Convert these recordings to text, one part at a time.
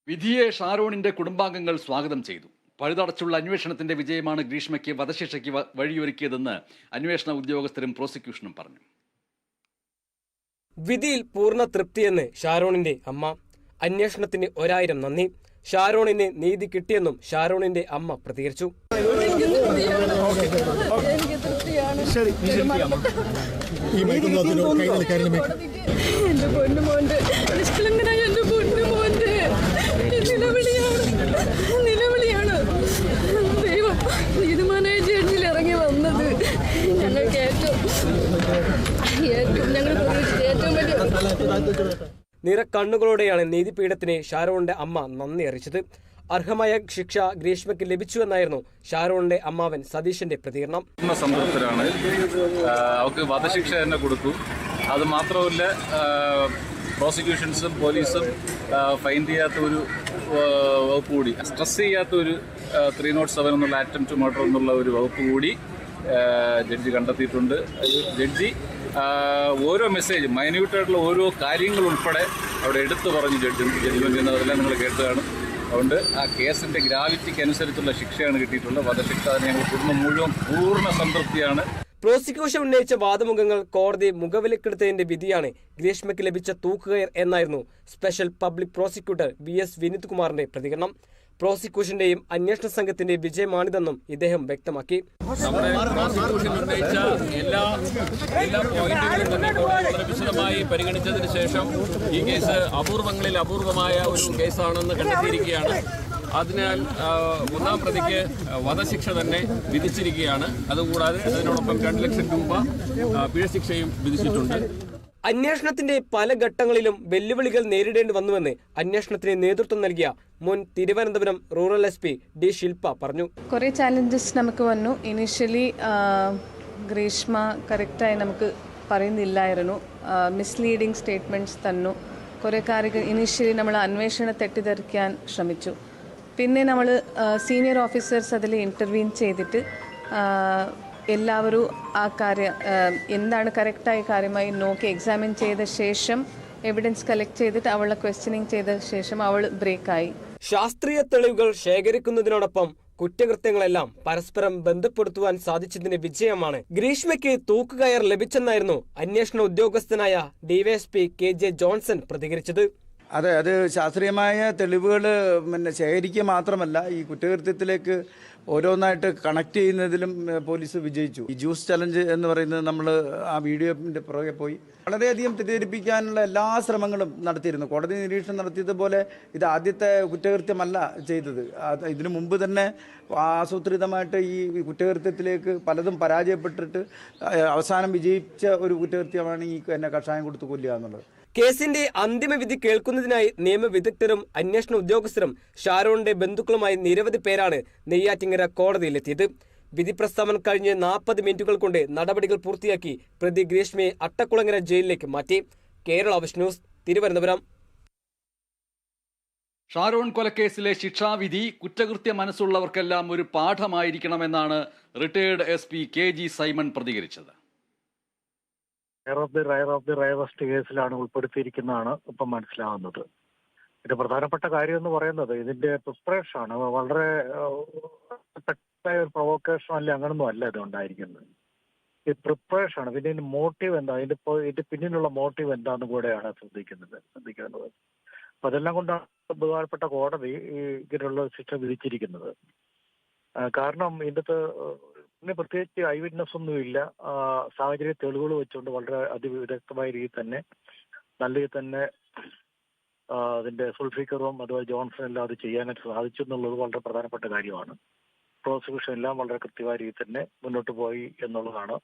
വിധിയെ ഷാരോണിന്റെ കുടുംബാംഗങ്ങൾ സ്വാഗതം ചെയ്തു. പഴുതടച്ചുള്ള അന്വേഷണത്തിന്റെ വിജയമാണ് ഗ്രീഷ്മയ്ക്ക് വധശിക്ഷയ്ക്ക് വഴിയൊരുക്കിയതെന്ന് അന്വേഷണ ഉദ്യോഗസ്ഥരും പ്രോസിക്യൂഷനും പറഞ്ഞു. വിധിയിൽ പൂർണ്ണ തൃപ്തിയെന്ന് ഷാരോണിന്റെ അമ്മ. അന്വേഷണത്തിന് 1000 നന്ദി. ഷാരോണിന് നീതി കിട്ടിയെന്നും ഷാരോണിന്റെ അമ്മ പ്രതികരിച്ചു. നിലവിളിയാണ് ദൈവം തീരുമാനമായ ജഡ്ജിൽ ഇറങ്ങി വന്നത്. ഞങ്ങൾക്ക് ഏറ്റവും വലിയ നിറക്കണ്ണുകളോടെയാണ് നീതിപീഠത്തിന് ഷാരോണിന്റെ അമ്മ നന്ദി അറിയിച്ചത്. അർഹമായ ശിക്ഷ ഗ്രീഷ്മയ്ക്ക് ലഭിച്ചുവെന്നായിരുന്നു ഷാരോണിന്റെ അമ്മാവൻ സതീഷിന്റെ പ്രതികരണം. സംതൃപ്തരാണ്. അവർക്ക് വധശിക്ഷ തന്നെ കൊടുത്തു. അത് മാത്രമല്ല, പ്രോസിക്യൂഷൻസും പോലീസും ഫൈൻഡ് ചെയ്യാത്ത ഒരു വകുപ്പ് കൂടി, സ്ട്രെസ് ചെയ്യാത്ത ഒരു 307 എന്നുള്ള അറ്റംപ്റ്റ് മർഡർ എന്നുള്ള ഒരു വകുപ്പ് കൂടി ജഡ്ജി കണ്ടെത്തിയിട്ടുണ്ട്. ജഡ്ജി ഓരോ മെസ്സേജും, മൈന്യൂട്ടായിട്ടുള്ള ഓരോ കാര്യങ്ങൾ ഉൾപ്പെടെ അവിടെ എടുത്തു പറഞ്ഞ് ജഡ്ജ്മെന്റ് ചെയ്യുന്നതെല്ലാം നിങ്ങൾ കേട്ടതാണ്. അതുകൊണ്ട് ആ കേസിന്റെ ഗ്രാവിറ്റിക്ക് അനുസരിച്ചുള്ള ശിക്ഷയാണ് കിട്ടിയിട്ടുള്ളത്. വധശിക്ഷ ഞങ്ങൾ കുടുംബം മുഴുവൻ പൂർണ്ണ സംതൃപ്തിയാണ്. പ്രോസിക്യൂഷൻ ഉന്നയിച്ച വാദമുഖങ്ങൾ കോടതി മുഖവിലക്കെടുത്തതിന്റെ വിധിയാണ് ഗ്രീഷ്മയ്ക്ക് ലഭിച്ച തൂക്കുകയർ എന്നായിരുന്നു special public prosecutor VS Vineeth കുമാറിന്റെ പ്രതികരണം. പ്രോസിക്യൂഷന്റെയും അന്വേഷണ സംഘത്തിന്റെ വിജയമാണിതെന്നും ഇദ്ദേഹം വ്യക്തമാക്കി. നമ്മുടെ പ്രോസിക്യൂഷൻ ഉന്നയിച്ച എല്ലാ പോയിന്റുകളും തന്നെ വളരെ വിശദമായി പരിഗണിച്ചതിന് ശേഷം ഈ കേസ് അപൂർവങ്ങളിൽ അപൂർവമായ ഒരു കേസാണെന്ന് കണ്ടെത്തിയിരിക്കുകയാണ്. അതിനാൽ 1-ാം പ്രതിക്ക് വധശിക്ഷ തന്നെ വിധിച്ചിരിക്കുകയാണ്. അതുകൂടാതെ അതിനോടൊപ്പം 2 ലക്ഷം രൂപ പിഴശിക്ഷയും വിധിച്ചിട്ടുണ്ട്. അന്വേഷണത്തിന്റെ പല ഘട്ടങ്ങളിലും വെല്ലുവിളികൾ നേരിടേണ്ടി വന്നുവെന്ന് അന്വേഷണത്തിന് നേതൃത്വം നൽകിയ മുൻ തിരുവനന്തപുരം റൂറൽ SP D ശില്പ പറഞ്ഞു. കുറേ ചാലഞ്ചസ് നമുക്ക് വന്നു. ഇനീഷ്യലി ഗ്രീഷ്മ കറക്റ്റായി നമുക്ക് പറയുന്നില്ലായിരുന്നു. മിസ്ലീഡിങ് സ്റ്റേറ്റ്മെൻറ്റ്സ് തന്നു. കുറേ കാര്യങ്ങൾ ഇനീഷ്യലി നമ്മൾ അന്വേഷണം തെറ്റിദ്ധരിക്കാൻ ശ്രമിച്ചു. പിന്നെ നമ്മൾ സീനിയർ ഓഫീസേഴ്സ് അതിൽ ഇൻ്റർവീൻ ചെയ്തിട്ട് എല്ലാവരും ആ കാര്യം എന്താണ് കറക്റ്റായ കാര്യമായി നോക്കി എക്സാമിൻ ചെയ്ത ശേഷം എവിഡൻസ് കളക്ട് ചെയ്തിട്ട് അവളെ ക്വസ്റ്റ്യനിങ് ചെയ്ത ശേഷം അവൾ ബ്രേക്കായി. ശാസ്ത്രീയ തെളിവുകൾ ശേഖരിക്കുന്നതിനോടൊപ്പം കുറ്റകൃത്യങ്ങളെല്ലാം പരസ്പരം ബന്ധപ്പെടുത്തുവാൻ സാധിച്ചതിന്റെ വിജയമാണ് ഗ്രീഷ്മയ്ക്ക് തൂക്കുകയർ ലഭിച്ചെന്നായിരുന്നു അന്വേഷണ ഉദ്യോഗസ്ഥനായ DYSP KJ ജോൺസൺ പ്രതികരിച്ചത്. അതെ, അത് ശാസ്ത്രീയമായ തെളിവുകൾ ശേഖരിക്കുക മാത്രമല്ല, ഈ കുറ്റകൃത്യത്തിലേക്ക് ഓരോന്നായിട്ട് കണക്ട് ചെയ്യുന്നതിലും പോലീസ് വിജയിച്ചു. ഈ ജ്യൂസ് ചലഞ്ച് എന്ന് പറയുന്നത് നമ്മൾ ആ വീഡിയോന്റെ പുറകെ പോയി വളരെയധികം തെറ്റിദ്ധരിപ്പിക്കാനുള്ള എല്ലാ ശ്രമങ്ങളും നടത്തിയിരുന്നു. കോടതി നിരീക്ഷണം നടത്തിയതുപോലെ ഇത് ആദ്യത്തെ കുറ്റകൃത്യമല്ല ചെയ്തത്. ഇതിനു മുമ്പ് തന്നെ ആസൂത്രിതമായിട്ട് ഈ കുറ്റകൃത്യത്തിലേക്ക് പലതും പരാജയപ്പെട്ടിട്ട് അവസാനം വിജയിച്ച ഒരു കുറ്റകൃത്യമാണ് ഈ എന്നെ കഷായം കൊടുത്ത് കൊല്ലുക എന്നുള്ളത്. കേസിന്റെ അന്തിമ വിധി കേൾക്കുന്നതിനായി നിയമവിദഗ്ധരും അന്വേഷണ ഉദ്യോഗസ്ഥരും ഷാരോണിന്റെ ബന്ധുക്കളുമായി നിരവധി പേരാണ് നെയ്യാറ്റിങ്കര കോടതിയിലെത്തിയത്. വിധി പ്രസ്താവന കഴിഞ്ഞ് 40 മിനിറ്റുകൾ കൊണ്ട് നടപടികൾ പൂർത്തിയാക്കി പ്രതി ഗ്രീഷ്മയെ അട്ടക്കുളങ്ങര ജയിലിലേക്ക് മാറ്റി. Kerala Vision News, Thiruvananthapuram. ഷാരോൺ കൊലക്കേസിലെ ശിക്ഷാവിധി കുറ്റകൃത്യ മനസ്സുള്ളവർക്കെല്ലാം ഒരു പാഠമായിരിക്കണമെന്നാണ് റിട്ടയേർഡ് SP KG സൈമൺ പ്രതികരിച്ചത്. റയർ ഓഫ് ദി റയറസ്റ്റ് കേസിലാണ് ഉൾപ്പെടുത്തിയിരിക്കുന്നതാണ് ഇപ്പം മനസ്സിലാവുന്നത്. ഇത് പ്രധാനപ്പെട്ട കാര്യം എന്ന് പറയുന്നത് ഇതിന്റെ പ്രിപ്പറേഷൻ ആണ്. വളരെ ഒരു പ്രൊവോക്കേഷൻ അല്ല, അങ്ങനൊന്നും അല്ല ഇത് ഉണ്ടായിരിക്കുന്നത്. ഈ പ്രിപ്പറേഷൻ ആണ്. പിന്നെ ഇതിന്റെ മോട്ടീവ് എന്താ, ഇതിന്റെ പിന്നിലുള്ള മോട്ടീവ് എന്താന്ന് കൂടെയാണ് ശ്രദ്ധിക്കേണ്ടത്. അപ്പൊ അതെല്ലാം കൊണ്ടാണ് ബഹുമാനപ്പെട്ട കോടതി ഇങ്ങനെയുള്ള ശിക്ഷ വിധിച്ചിരിക്കുന്നത്. കാരണം ഇതിന്റെ പിന്നെ പ്രത്യേകിച്ച് ഐ വിറ്റ്നസ് ഒന്നുമില്ല. സാഹചര്യ തെളിവുകൾ വെച്ചുകൊണ്ട് വളരെ അതിവിദഗ്ധമായ രീതിയിൽ തന്നെ നല്ല രീതിയിൽ തന്നെ അതിന്റെ സുൾഫിക്കറും അതുപോലെ ജോൺസൺ എല്ലാം അത് ചെയ്യാനായിട്ട് സാധിച്ചു എന്നുള്ളത് വളരെ പ്രധാനപ്പെട്ട കാര്യമാണ്. പ്രോസിക്യൂഷൻ എല്ലാം വളരെ കൃത്യമായ രീതിയിൽ തന്നെ മുന്നോട്ട് പോയി എന്നുള്ളതാണ്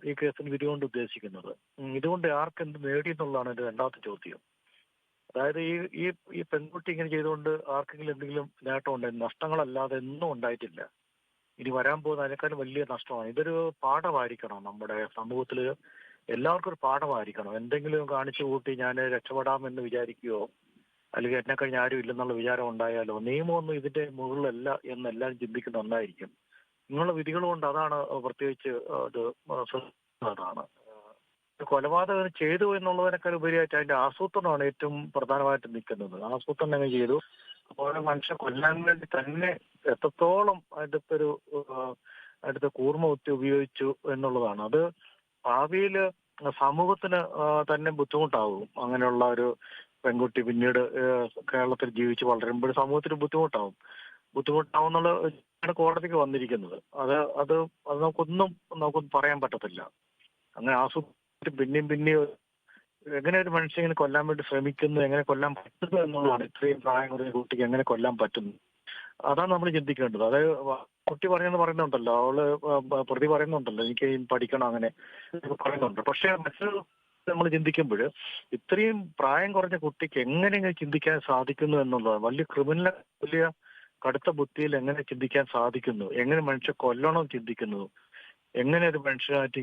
ഈ കേസിന് വിധി കൊണ്ട് ഉദ്ദേശിക്കുന്നത്. ഇതുകൊണ്ട് ആർക്കെന്ത് നേടി എന്നുള്ളതാണ് എന്റെ രണ്ടാമത്തെ ചോദ്യം. അതായത് ഈ പെൺകുട്ടി ഇങ്ങനെ ചെയ്തുകൊണ്ട് ആർക്കെങ്കിലും എന്തെങ്കിലും നേട്ടം ഉണ്ടായി, നഷ്ടങ്ങളല്ലാതെ ഒന്നും ഉണ്ടായിട്ടില്ല. ഇനി വരാൻ പോകുന്ന അതിനേക്കാളും വലിയ നഷ്ടമാണ്. ഇതൊരു പാഠമായിരിക്കണം. നമ്മുടെ സമൂഹത്തിൽ എല്ലാവർക്കും ഒരു പാഠമായിരിക്കണം. എന്തെങ്കിലും കാണിച്ചു കൂട്ടി ഞാൻ രക്ഷപ്പെടാമെന്ന് വിചാരിക്കുകയോ അല്ലെങ്കിൽ എന്നെ കഴിഞ്ഞ ആരും ഇല്ലെന്നുള്ള വിചാരം ഉണ്ടായാലോ, നിയമമൊന്നും ഇതിന്റെ മുകളിലല്ല എന്ന് എല്ലാവരും ചിന്തിക്കുന്ന ഒന്നായിരിക്കും. നിങ്ങളുടെ വിധികൾ കൊണ്ട് അതാണ് പ്രത്യേകിച്ച് അത് അതാണ് കൊലപാതകം ചെയ്തു എന്നുള്ളതിനേക്കാൾ ഉപരിയായിട്ട് അതിന്റെ ആസൂത്രണമാണ് ഏറ്റവും പ്രധാനമായിട്ട് നിൽക്കുന്നത്. ആസൂത്രണം എങ്ങനെ ചെയ്തു, അപ്പോൾ മനുഷ്യനെ കൊല്ലാൻ വേണ്ടി തന്നെ എത്രത്തോളം അടുത്ത കൂർമ്മ ബുദ്ധി ഉപയോഗിച്ചു എന്നുള്ളതാണ്. അത് ഭാവിയിൽ സമൂഹത്തിന് തന്നെ ബുദ്ധിമുട്ടാവും. അങ്ങനെയുള്ള ഒരു പെൺകുട്ടി പിന്നീട് കേരളത്തിൽ ജീവിച്ച് വളരുമ്പോൾ സമൂഹത്തിന് ബുദ്ധിമുട്ടാവുന്നുള്ള കോടതിക്ക് വന്നിരിക്കുന്നത്. അത് നമുക്കൊന്നും പറയാൻ പറ്റത്തില്ല. അങ്ങനെ ആസൂത്രിച്ച് പിന്നെയും എങ്ങനെ ഒരു മനുഷ്യൻ ഇങ്ങനെ കൊല്ലാൻ വേണ്ടി ശ്രമിക്കുന്നു, എങ്ങനെ കൊല്ലാൻ പറ്റുന്നു എന്നുള്ളതാണ്. ഇത്രയും പ്രായം കുറഞ്ഞ കുട്ടിക്ക് എങ്ങനെ കൊല്ലാൻ പറ്റുന്നു, അതാണ് നമ്മൾ ചിന്തിക്കേണ്ടത്. അതായത് കുട്ടി പറയുന്നുണ്ടല്ലോ, അവള് പ്രതി പറയുന്നുണ്ടല്ലോ എനിക്ക് പഠിക്കണം അങ്ങനെ പറയുന്നുണ്ട്. പക്ഷെ മറ്റൊരു നമ്മൾ ചിന്തിക്കുമ്പോൾ ഇത്രയും പ്രായം കുറഞ്ഞ കുട്ടിക്ക് എങ്ങനെ ചിന്തിക്കാൻ സാധിക്കുന്നു എന്നുള്ളതാണ്. വലിയ കടുത്ത ബുദ്ധിയിൽ എങ്ങനെ ചിന്തിക്കാൻ സാധിക്കുന്നു, എങ്ങനെ മനുഷ്യ കൊല്ലണം ചിന്തിക്കുന്നു, എങ്ങനെ ഒരു മനുഷ്യനായിട്ട്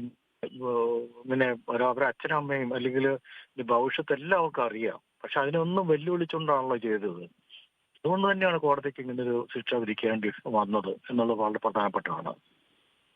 ഇങ്ങനെ അവരുടെ അച്ഛനും അമ്മയും അല്ലെങ്കിൽ ഭവിഷ്യത്ത് എല്ലാം അവർക്ക് അറിയാം. പക്ഷെ അതിനൊന്നും വെല്ലുവിളിച്ചുകൊണ്ടാണല്ലോ ചെയ്തത്. അതുകൊണ്ട് തന്നെയാണ് കോടതിക്ക് ഇങ്ങനെ ഒരു ശിക്ഷ വിധിക്കേണ്ടി വന്നത് എന്നുള്ളത് വളരെ പ്രധാനപ്പെട്ടതാണ്.